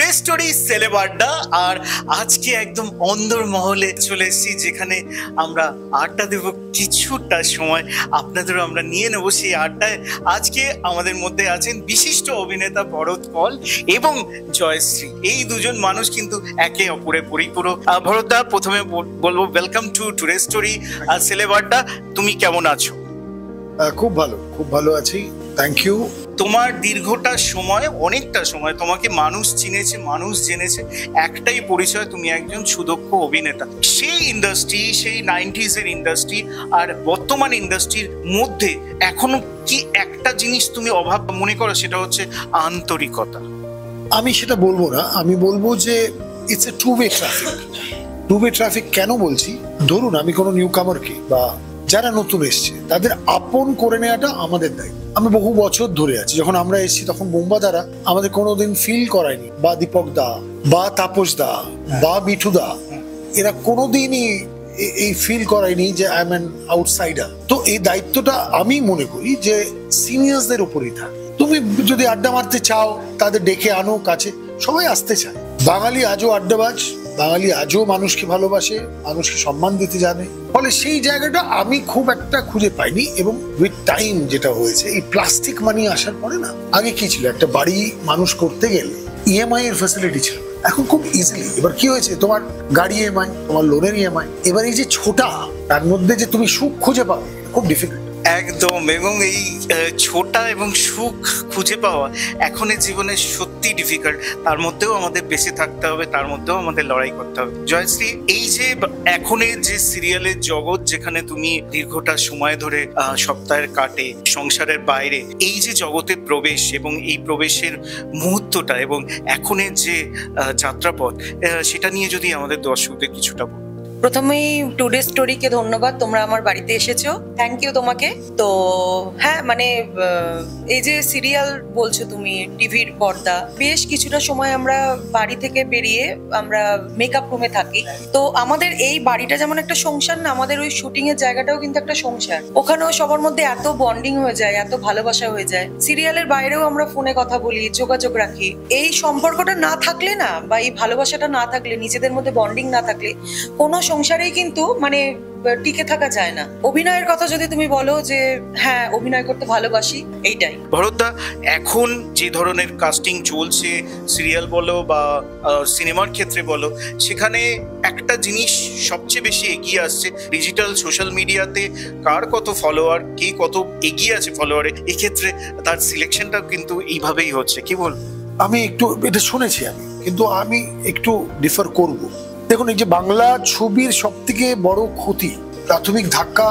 Today story celeb আড্ডা। আর আজকে একদম অন্দর মহলে চলে এসেছি, যেখানে আমরা আড্ডা দেব কিছুটা সময় আপনাদেরও আমরা নিয়ে নেবো সেই আড্ডায়। আজকে আমাদের মধ্যে আছেন বিশিষ্ট অভিনেতা ভরত পল এবং জয়শ্রী। এই দুজন মানুষ কিন্তু একে অপরের পরিপূরক। ভরতদা, প্রথমে বলবো welcome to today story celeb আড্ডা। তুমি কেমন আছো? খুব ভালো আছি, থ্যাংক ইউ। তোমার দীর্ঘটা সময়, অনেকটা সময় তোমাকে মানুষ চিনেছে, মানুষ জেনেছে, একটাই পরিচয়, তুমি একজন সুদক্ষ অভিনেতা। সেই ইন্ডাস্ট্রি, সেই 90s এর ইন্ডাস্ট্রি আর বর্তমান ইন্ডাস্ট্রির মধ্যে এখনো কি একটা জিনিস তুমি অভাব মনে করো, সেটা হচ্ছে আন্তরিকতা? আমি সেটা বলবো না, আমি বলবো যে it's a two way traffic. Two way traffic কেন বলছি? ধরুন আমি কোনো নিউ কামারকে বা যারা নতুন এসছে তাদের আপন করে নেওয়াটা আমাদের দায়িত্ব। আমি বহু বছর ধরে আছি, যখন আমরা এসেছি তখন বোম্বাদারা আমাদের কোনোদিন ফিল করায়নি, বা দীপক দা বা তাপস দা বা মিঠু দা, এরা কোনোদিনই এই ফিল করায়নি যে আই এম অ্যান আউটসাইডার। তো এই দায়িত্বটা আমি মনে করি যে সিনিয়রসদের উপরই থাকে। তুমি যদি আড্ডা মারতে চাও তাদের ডেকে আনো কাছে, সবাই আসতে চায়। বাঙালি আজও আড্ডাবাজ, বাঙালি আজও মানুষকে ভালোবাসে, মানুষকে সম্মান দিতে জানে। ফলে সেই জায়গাটা আমি খুব একটা খুঁজে পাইনি। এবং উইথ টাইম যেটা হয়েছে, এই প্লাস্টিক মানি আসার পরে না, আগে কি ছিল, একটা বাড়ি মানুষ করতে গেলে ইএমআই এর ফ্যাসিলিটি ছিল, এখন খুব ইজিলি। এবার কি হয়েছে, তোমার গাড়ি ইএমআই, তোমার লোনের ইএমআই। এবার এই যে ছোটা, তার মধ্যে যে তুমি সুখ খুঁজে পাবে খুব ডিফিকাল্ট। একদম। এবং এই ছোটা এবং সুখ খুঁজে পাওয়া এখনের জীবনে সত্যি ডিফিকাল্ট। তার মধ্যেও আমাদের বেঁচে থাকতে হবে, তার মধ্যেও আমাদের লড়াই করতে হবে। জয়শ্রী, এই যে এখনের যে সিরিয়ালের জগৎ, যেখানে তুমি দীর্ঘটা সময় ধরে সপ্তাহের কাটে সংসারের বাইরে, এই যে জগতে প্রবেশ এবং এই প্রবেশের মুহূর্তটা এবং এখনের যে যাত্রাপথ, সেটা নিয়ে যদি আমাদের দর্শকদের কিছুটা বল। প্রথমেই টুডে স্টোরিকে ধন্যবাদ, তোমরা আমার বাড়িতে এসেছো, থ্যাংক ইউ তোমাকে। তো হ্যাঁ, মানে এই যে সিরিয়াল বলছো তুমি, টিভির পর্দা, বেশ কিছুটা সময় আমরা বাড়ি থেকে বেরিয়ে আমরা মেকআপ রুমে থাকি। তো আমাদের এই বাড়িটা যেমন একটা সংসার না, আমাদের ওই শুটিং এর জায়গাটাও কিন্তু একটা সংসার। ওখানেও সবার মধ্যে এত বন্ডিং হয়ে যায়, এত ভালোবাসা হয়ে যায়। সিরিয়ালের বাইরেও আমরা ফোনে কথা বলি, যোগাযোগ রাখি। এই সম্পর্কটা না থাকলে না, বা এই ভালোবাসাটা না থাকলে, নিজেদের মধ্যে বন্ডিং না থাকলে কোনো সংসারেই কিন্তু মানে টিকে থাকা যায় না। অভিনয়ের কথা যদি তুমি বলো, যে হ্যাঁ অভিনয় করতে ভালোবাসি, এইটাই। ভরতদা, এখন যে ধরনের কাস্টিং চলছে, সিরিয়াল বলো বা সিনেমার ক্ষেত্রে বলো, সেখানে একটা জিনিস সবচেয়ে বেশি এগিয়ে আসছে, ডিজিটাল সোশ্যাল মিডিয়াতে কার কত ফলোয়ার, কে কত এগিয়ে আছে ফলোয়ারে, এক্ষেত্রে তার সিলেকশনটা কিন্তু এইভাবেই হচ্ছে। কি বল? আমি একটু এটা শুনেছি, আমি কিন্তু আমি একটু ডিফার করব। দেখুন, এই যে বাংলা ছবির সব থেকে বড় ক্ষতি, প্রাথমিক ধাক্কা,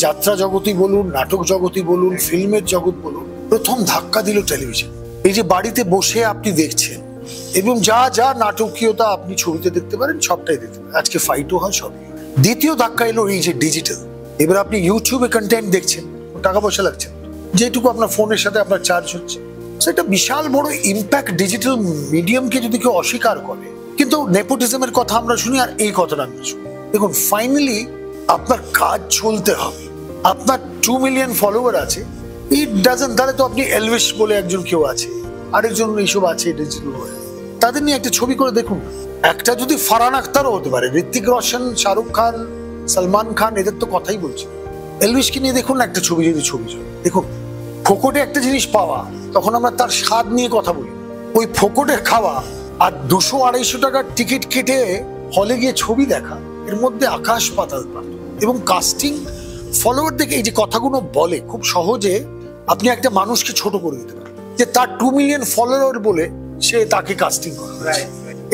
যাত্রা জগতই বলুন, নাটক জগতই বলুন, ফিল্মের জগৎ বলুন, প্রথম ধাক্কা দিল টেলিভিশন। এই যে বাড়িতে বসে আপনি দেখছেন, এবং যা যা নাটকীয়তা আপনি ছবিতে দেখতে পারেন সবটাই দেখতে পারেন, আজকে ফাইটও হয় সবই। দ্বিতীয় ধাক্কা এলো এই যে ডিজিটাল। এবার আপনি ইউটিউবে কন্টেন্ট দেখছেন, টাকা পয়সা লাগছে, যেটুকু আপনার ফোনের সাথে আপনার চার্জ হচ্ছে, সেটা বিশাল বড় ইম্প্যাক্ট। ডিজিটাল মিডিয়ামকে যদি কেউ অস্বীকার করে, কিন্তু নেপোটিজমের কথা আমরা শুনি, আর এই কথাটা আমরা শুনি। দেখুন, ফাইনালি আপনার কাজ চলতে হবে। আপনার 2 মিলিয়ন ফলোয়ার আছে, ইট ডাজন্ট, তাহলে তো আপনি এলভিস বলে একজন কেউ আছে, আরেকজন এইসব আছে ডিজিটাল হয়ে, তাদের নিয়ে একটা ছবি করে দেখুন। একটা যদি ফারহান আখতারও হতে পারে, ঋত্বিক রোশন, শাহরুখ খান, সলমান খান, এদের তো কথাই বলছে। এলভিসকে নিয়ে দেখুন না একটা ছবি, যদি ছবি দেখুন। ফোকটে একটা জিনিস পাওয়া, তখন আমরা তার স্বাদ নিয়ে কথা বলি। ওই ফোকটে খাওয়া আর 200-250 টাকার টিকিট কেটে হলে গিয়ে ছবি দেখা, এর মধ্যে আকাশ পাতাল পার্থক্য। এবং কাস্টিং ফলোয়ার দেখে এই যে কথাগুলো বলে, খুব সহজে আপনি একটা মানুষকে ছোট করে দিতে পারেন, যে তার 2 মিলিয়ন ফলোয়ার বলে সে তাকে কাস্টিং করে।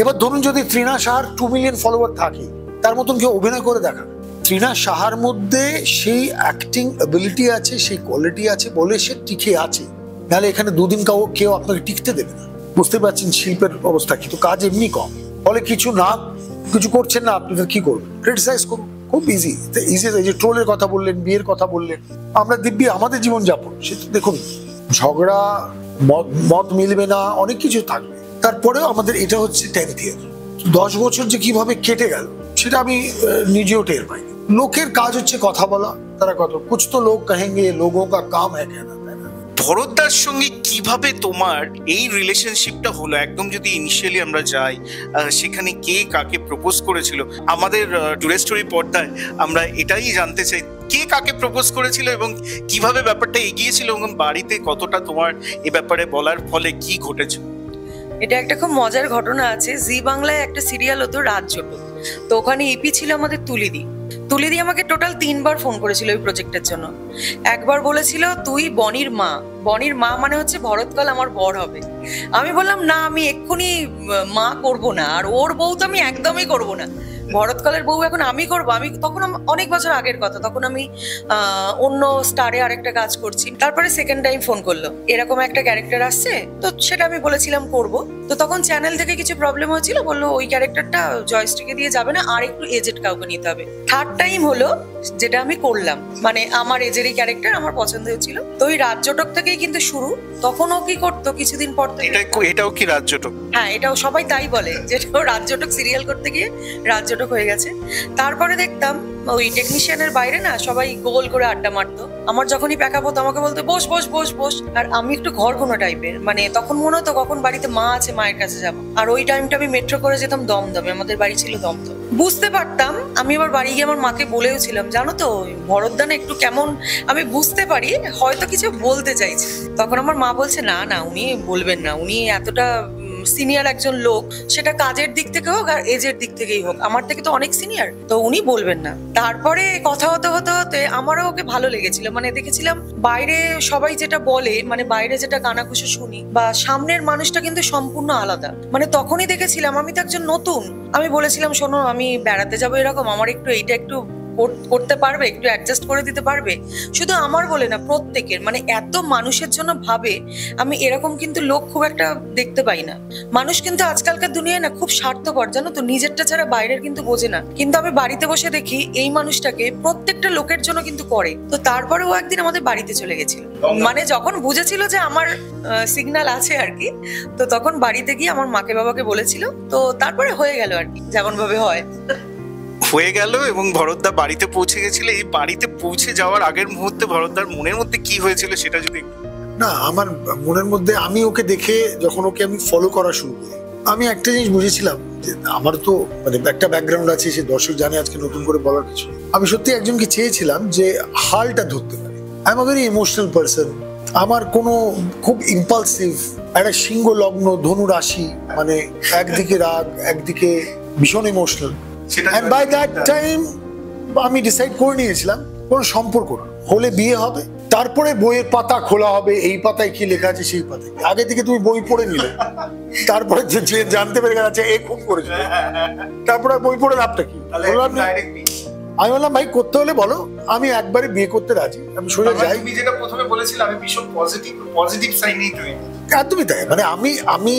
এবার ধরুন, যদি তৃণা সাহার 2 মিলিয়ন ফলোয়ার থাকে, তার মতন কেউ অভিনয় করে দেখা। তৃণা সাহার মধ্যে সেই অ্যাক্টিং অ্যাবিলিটি আছে, সেই কোয়ালিটি আছে বলে সে টিকে আছে, নাহলে এখানে দুদিন কেউ আপনাকে টিকতে দেবে না। বুঝতে পারছেন শিল্পের অবস্থা, কিন্তু কাজ এমনি কম, ফলে কিছু করছেন না, আপনাদের কি করবেন? ক্রিটিসাইজ করুন, খুব ইজি। এই যে ট্রোলের কথা বললেন, বিয়ের কথা বললেন, আমরা দিব্যি আমাদের জীবনযাপন, সেটা দেখুন, ঝগড়া, মত মিলবে না, অনেক কিছু থাকবে, তারপরেও আমাদের এটা হচ্ছে 10th ইয়ার। 10 বছর যে কিভাবে কেটে গেল সেটা আমি নিজেও টের পাই। লোকের কাজ হচ্ছে কথা বলা, তারা কত কুছ তো লোক কহেঙ্গে, লোগোं का काम है कहना। ভরতদার সঙ্গে কিভাবে তোমার এই রিলেশনশিপটা হলো? একদম যদি ইনিশিয়ালি আমরা যাই, সেখানে কে কাকে প্রপোজ করেছিল? আমাদের টুডে স্টোরি পর্দায় আমরা এটাই জানতে চাই, কে কাকে প্রপোজ করেছিল এবং কিভাবে ব্যাপারটা এগিয়েছিল, এবং বাড়িতে কতটা তোমার এ ব্যাপারে বলার ফলে কি ঘটেছে? এটা একটা খুব মজার ঘটনা আছে। জি বাংলায় একটা সিরিয়াল হতো রাজজোট, তো ওখানে ইপি ছিল আমাদের তুলিদি। তুলিদি আমাকে টোটাল 3বার ফোন করেছিল ওই প্রজেক্টের জন্য। একবার বলেছিল তুই বনির মা, বনির মা মানে হচ্ছে ভরতকাল আমার বর হবে। আমি বললাম না, আমি এক্ষুনি মা করব না, আর ওর বউ তো আমি একদমই করব না, ভরতকালের বউ এখন আমি করবো। আমি তখন অনেক বছর আগের কথা, তখন আমি অন্য স্টারে আরেকটা কাজ করছি। তারপরে সেকেন্ড টাইম ফোন করলো, এরকম একটা ক্যারেক্টার আসছে, তো সেটা আমি বলেছিলাম করব। তো তখন চ্যানেল থেকে কিছু প্রবলেম হয়েছিল, বললো ওই ক্যারেক্টারটা জয়শ্রীকে দিয়ে যাবে না, আর একটু এজেড কাউকে নিতে হবে। থার্ড টাইম হলো যেটা আমি করলাম, মানে আমার এজেরই ক্যারেক্টার আমার পছন্দ হয়েছিল। তো ওই রাজ্যটক থেকেই কিন্তু শুরু। তখন ও কি করতো, কিছুদিন পর থেকে এটাও কি রাজ্যটক? হ্যাঁ, এটাও সবাই তাই বলে, যেটা রাজ্যটক সিরিয়াল করতে গিয়ে রাজ্যটক হয়ে গেছে। তারপরে দেখতাম ওই টেকনিশিয়ানের বাইরে না সবাই গোল করে আড্ডা মারতো। আমার যখনই প্যাকআপ হতো আমাকে বলতো বস বস বস বস, আর আমি একটু ঘর কোনো টাইপের, মানে তখন মনে হতো কখন বাড়িতে মা আছে, মায়ের কাছে যাবো। আর ওই টাইমটা আমি মেট্রো করে যেতাম দমদমে, আমাদের বাড়ি ছিল দমদম। বুঝতে পারতাম, আমি আবার বাড়ি গিয়ে আমার মাকে বলেও ছিলাম, জানো তো ভরতদান একটু কেমন, আমি বুঝতে পারি হয়তো কিছু বলতে চাইছে। তখন আমার মা বলছে না না, উনি বলবেন না, উনি এতটা সিনিয়র একজন লোক, সেটা কাজের দিক থেকে হোক আর এজের দিক থেকেই হোক, আমার থেকে তো অনেক সিনিয়র, তো উনি বলবেন না। তারপরে কথা হতে হতে হতে আমারও ওকে ভালো লেগেছিল, মানে দেখেছিলাম বাইরে সবাই যেটা বলে, মানে বাইরে যেটা কানাঘুষো শুনি, বা সামনের মানুষটা কিন্তু সম্পূর্ণ আলাদা। মানে তখনই দেখেছিলাম আমি তো একজন নতুন। আমি বলেছিলাম শোনো, আমি বেড়াতে যাবো এরকম, আমার একটু এইটা একটু করতে পারবে, একটু অ্যাডজাস্ট করে দিতে পারবে? শুধু আমার বলে না, প্রত্যেকের, মানে এত মানুষের জন্য ভাবে। আমি এরকম কিন্তু লোক খুব একটা দেখতে পাই না। মানুষ কিন্তু আজকালকার দুনিয়ায় না খুব স্বার্থপর, জানো তো, নিজেরটা ছাড়া বাইরের কিন্তু বোঝে না। কিন্তু আমি বাড়িতে বসে দেখি এই মানুষটাকে প্রত্যেকটা লোকের জন্য কিন্তু করে। তো তারপরে ও একদিন আমাদের বাড়িতে চলে গেছিল, মানে যখন বুঝেছিল যে আমার সিগন্যাল আছে আর কি, তো তখন বাড়িতে গিয়ে আমার মাকে বাবাকে বলেছিল। তো তারপরে হয়ে গেল আর কি, যেমন ভাবে হয় হয়ে গেল। এবং ভরতদা বাড়িতে পৌঁছে গেছিল। এই বাড়িতে পৌঁছে যাওয়ার আগের মুহূর্তে ভরতদার মনের মধ্যে কি হয়েছিল সেটা যদি না, আমার মনের মধ্যে আমি ওকে দেখে যখন ওকে আমি ফলো করা শুরু করি, আমি একটা জিনিস বুঝেছিলাম যে আমার তো মানে একটা ব্যাকগ্রাউন্ড আছে, সে দর্শক জানে, আজকে নতুন করে বলার কিছু। আমি সত্যি একজনকে চেয়েছিলাম যে হালটা ধরতে পারে। I am a very emotional person. আমার কোনো খুব ইম্পালসিভ একটা সিংহ লগ্ন ধনু রাশি, মানে একদিকে রাগ একদিকে ভীষণ emotional. And by that time আমি ডিসাইড করে নিয়েছিলাম কোনো সম্পর্ক না, হলে বিয়ে হবে, তারপরে বইয়ের পাতা খোলা হবে, এই পাতায় কি লেখা আছে সেই পাতায়। আগে থেকে তুমি বই পড়ে নিলে, তারপরে যে জানতে পেরে গেছে এ খুব করেছে, তারপরে বই পড়ে লাভটা কি? আমি বললাম ভাই করতে হলে বলো, আমি একবারে বিয়ে করতে রাজি, আমি সোজা যাই। তুমি যেটা প্রথমে বলেছিলে আমি ভীষণ পজিটিভ সাইনেই তৈরি। একদমই তাই, মানে আমি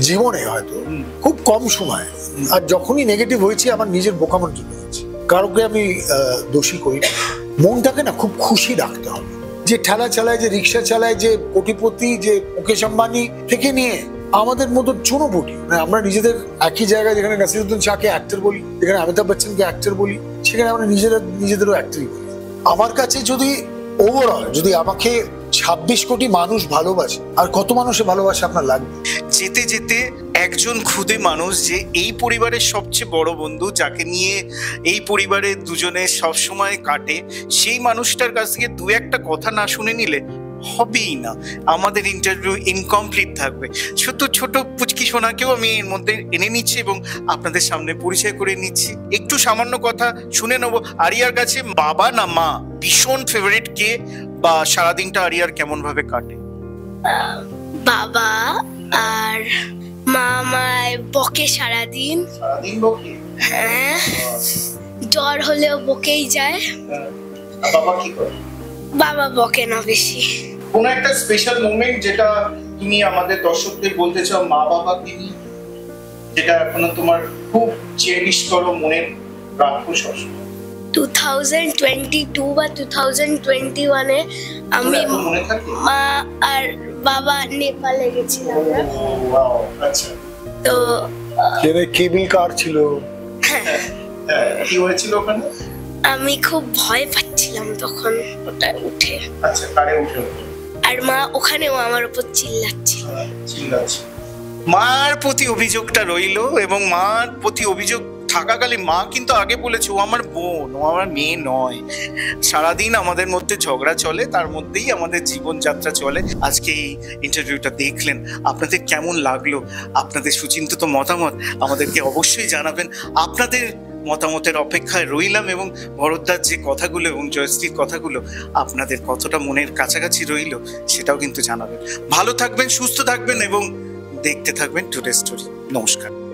জীবনে হয়তো খুব কম সময়, আর যখনই নেগেটিভ হয়েছে আমার নিজের বোকামোর জন্য হয়েছে, কারোকে আমি দোষী করি। মনটাকে না খুব খুশি রাখতে হবে। যে ঠেলা চালায়, যে রিক্সা চালায়, যে কোটিপতি, যে মুকেশ আম্বানি থেকে নিয়ে আমাদের মতো চুনোপুটি, মানে আমরা নিজেদের একই জায়গায়, যেখানে নাসিরুদ্দিন শাহকে অ্যাক্টর বলি, যেখানে অমিতাভ বচ্চনকে অ্যাক্টর বলি, সেখানে আমরা নিজেদেরও অ্যাক্টরই বলি। আমার কাছে যদি ওভারঅল যদি আমাকে 26 কোটি মানুষ ভালোবাসে, আর কত মানুষে ভালোবাসে আপনার লাগবে? যেতে যেতে একজন খুদে মানুষ, যে এই পরিবারের সবচেয়ে বড় বন্ধু, যাকে নিয়ে এই পরিবারের দুজনে সবসময় কাটে, সেই মানুষটার কাছ থেকে দু একটা কথা না শুনে নিলে হবেই না, আমাদের ইন্টারভিউ ইনকমপ্লিট থাকবে। ছোট পুচকি সোনাকেও আমি এর মধ্যে এনে নিচ্ছি এবং আপনাদের সামনে পরিচয় করে নিচ্ছি। একটু সামান্য কথা শুনে নেবো আরিয়ার কাছে। বাবা না মা ভীষণ ফেভারিট কে, বা সারাদিনটা আরিয়ার কেমন ভাবে কাটে? বাবা, আর মা আমায় বকে সারাদিন। বকে? হ্যাঁ, জ্বর হলেও বকেই যায়। বাবা কি করে? বাবা বকে না বেশি। কোন একটা স্পেশাল মোমেন্ট যেটা তুমি আমাদের দর্শকদের বলতে চাও মা বাবাকে নিয়ে, যেটা এখনো তোমার খুব চেরিশ করো, মনে রাখো সবসময়? 2022 বা 2021-এ আমি মা আর বাবা নেপালে গেছিলাম। আচ্ছা, তো কেবল কার ছিল, কি হয়েছিল ওখানে? আমি খুব ভয় পাচ্ছিলাম তখন ওটা উঠে। আচ্ছা, কারে উঠে? আর মা ওখানেও আমার উপর চিল্লাচ্ছে। মার প্রতি অভিযোগটা রইলো, এবং মার প্রতি অভিযোগ থাকাকালীন মা কিন্তু আগে বলেছে ও আমার বোন, ও আমার মেয়ে নয়। সারাদিন আমাদের মধ্যে ঝগড়া চলে, তার মধ্যেই আমাদের জীবনযাত্রা চলে। আজকে এই ইন্টারভিউটা দেখলেন, আপনাদের কেমন লাগলো? আপনাদের সুচিন্তিত মতামত আমাদেরকে অবশ্যই জানাবেন। আপনাদের মতামতের অপেক্ষায় রইলাম, এবং ভরতদার যে কথাগুলো এবং জয়শ্রীর কথাগুলো আপনাদের কতটা মনের কাছাকাছি রইল সেটাও কিন্তু জানাবেন। ভালো থাকবেন, সুস্থ থাকবেন এবং দেখতে থাকবেন টুডে স্টোরি। নমস্কার।